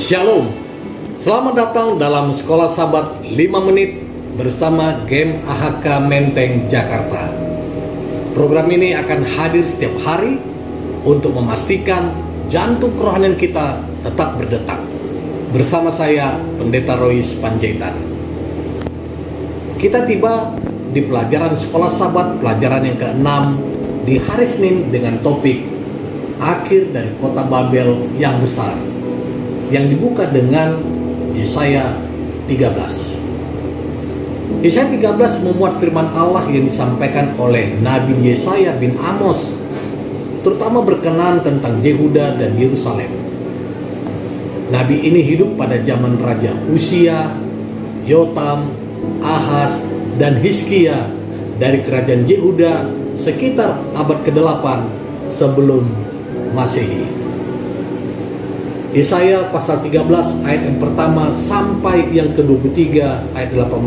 Shalom, selamat datang dalam Sekolah Sabat 5 menit bersama Game AHK Menteng Jakarta. Program ini akan hadir setiap hari untuk memastikan jantung kerohanian kita tetap berdetak. Bersama saya, Pendeta Rois Panjaitan. Kita tiba di pelajaran Sekolah Sabat, pelajaran yang ke-6 di hari Senin dengan topik Akhir dari Kota Babel yang Besar, yang dibuka dengan Yesaya 13. Yesaya 13 memuat firman Allah yang disampaikan oleh Nabi Yesaya bin Amos, terutama berkenaan tentang Yehuda dan Yerusalem. Nabi ini hidup pada zaman Raja Uzia, Yotam, Ahaz, dan Hizkia dari kerajaan Yehuda sekitar abad ke-8 sebelum Masehi. Yesaya pasal 13 ayat yang pertama sampai yang ke-23 ayat 18.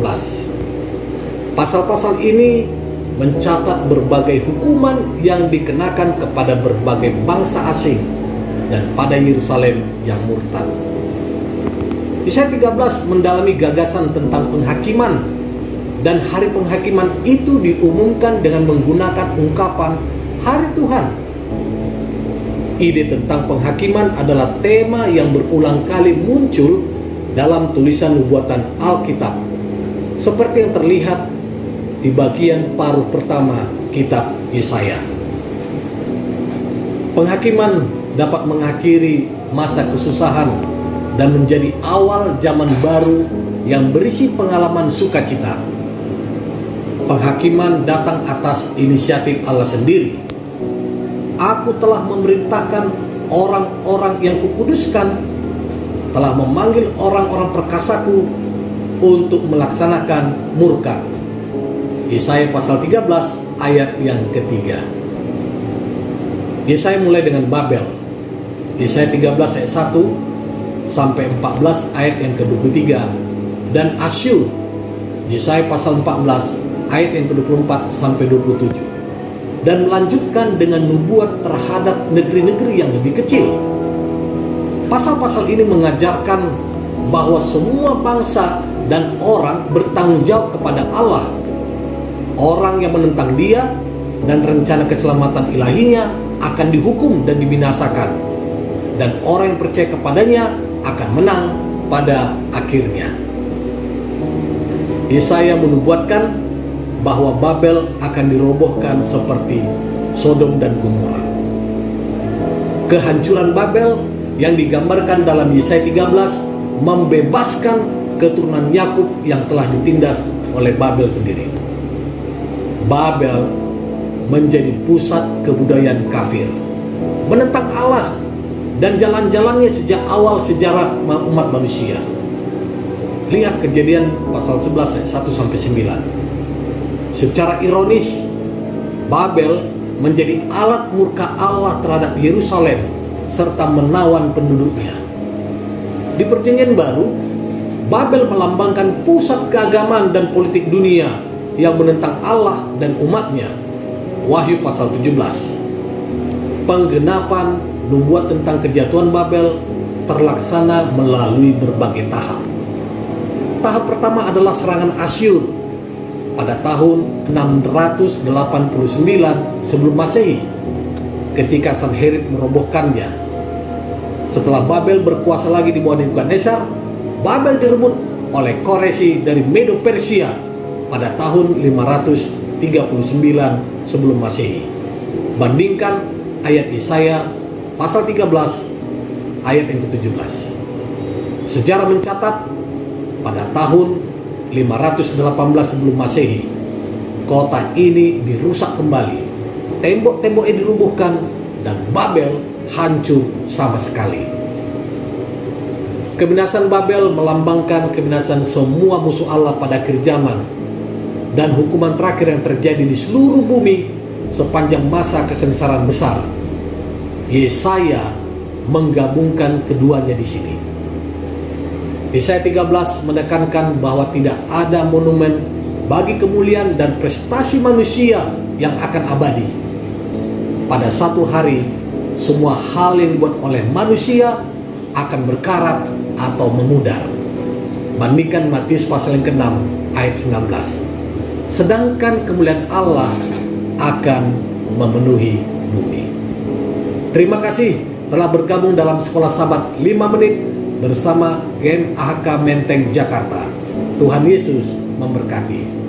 Pasal-pasal ini mencatat berbagai hukuman yang dikenakan kepada berbagai bangsa asing dan pada Yerusalem yang murtad. Yesaya 13 mendalami gagasan tentang penghakiman, dan hari penghakiman itu diumumkan dengan menggunakan ungkapan Hari Tuhan. Ide tentang penghakiman adalah tema yang berulang kali muncul dalam tulisan nubuatan Alkitab, seperti yang terlihat di bagian paruh pertama kitab Yesaya. Penghakiman dapat mengakhiri masa kesusahan dan menjadi awal zaman baru yang berisi pengalaman sukacita. Penghakiman datang atas inisiatif Allah sendiri. Aku telah memerintahkan orang-orang yang kukuduskan, telah memanggil orang-orang perkasaku untuk melaksanakan murka. Yesaya pasal 13 ayat yang ketiga. Yesaya mulai dengan Babel. Yesaya 13 ayat 1 sampai 14 ayat yang ke-23, dan Asyur. Yesaya pasal 14 ayat yang ke-24 sampai 27. Dan melanjutkan dengan nubuat terhadap negeri-negeri yang lebih kecil. Pasal-pasal ini mengajarkan bahwa semua bangsa dan orang bertanggung jawab kepada Allah. Orang yang menentang Dia dan rencana keselamatan ilahinya akan dihukum dan dibinasakan, dan orang yang percaya kepadanya akan menang pada akhirnya. Yesaya menubuatkan bahwa Babel akan dirobohkan seperti Sodom dan Gomora. Kehancuran Babel yang digambarkan dalam Yesaya 13 membebaskan keturunan Yakub yang telah ditindas oleh Babel sendiri. Babel menjadi pusat kebudayaan kafir, menentang Allah dan jalan-jalannya sejak awal sejarah umat manusia. Lihat Kejadian pasal 11 ayat 1 sampai 9. Secara ironis, Babel menjadi alat murka Allah terhadap Yerusalem serta menawan penduduknya. Di Perjanjian Baru, Babel melambangkan pusat keagamaan dan politik dunia yang menentang Allah dan umatnya. Wahyu pasal 17. Penggenapan nubuat tentang kejatuhan Babel terlaksana melalui berbagai tahap. Tahap pertama adalah serangan Asyur pada tahun 689 sebelum Masehi, ketika Sanherib merobohkannya. Setelah Babel berkuasa lagi di bawah Nebukadnezar, Babel direbut oleh Koresi dari Medo Persia pada tahun 539 sebelum Masehi. Bandingkan ayat Yesaya pasal 13 ayat yang ke-17. Sejarah mencatat pada tahun 518 sebelum Masehi, kota ini dirusak kembali, tembok-temboknya dirubuhkan, dan Babel hancur sama sekali. Kebinasan Babel melambangkan kebinasan semua musuh Allah pada akhir zaman, dan hukuman terakhir yang terjadi di seluruh bumi sepanjang masa kesengsaraan besar. Yesaya menggabungkan keduanya di sini. Yesaya 13 menekankan bahwa tidak ada monumen bagi kemuliaan dan prestasi manusia yang akan abadi. Pada satu hari, semua hal yang dibuat oleh manusia akan berkarat atau memudar. Bandingkan Matius pasal yang ke-6 ayat 19. Sedangkan kemuliaan Allah akan memenuhi bumi. Terima kasih telah bergabung dalam Sekolah Sabat 5 menit bersama GEM AHK Menteng Jakarta. Tuhan Yesus memberkati.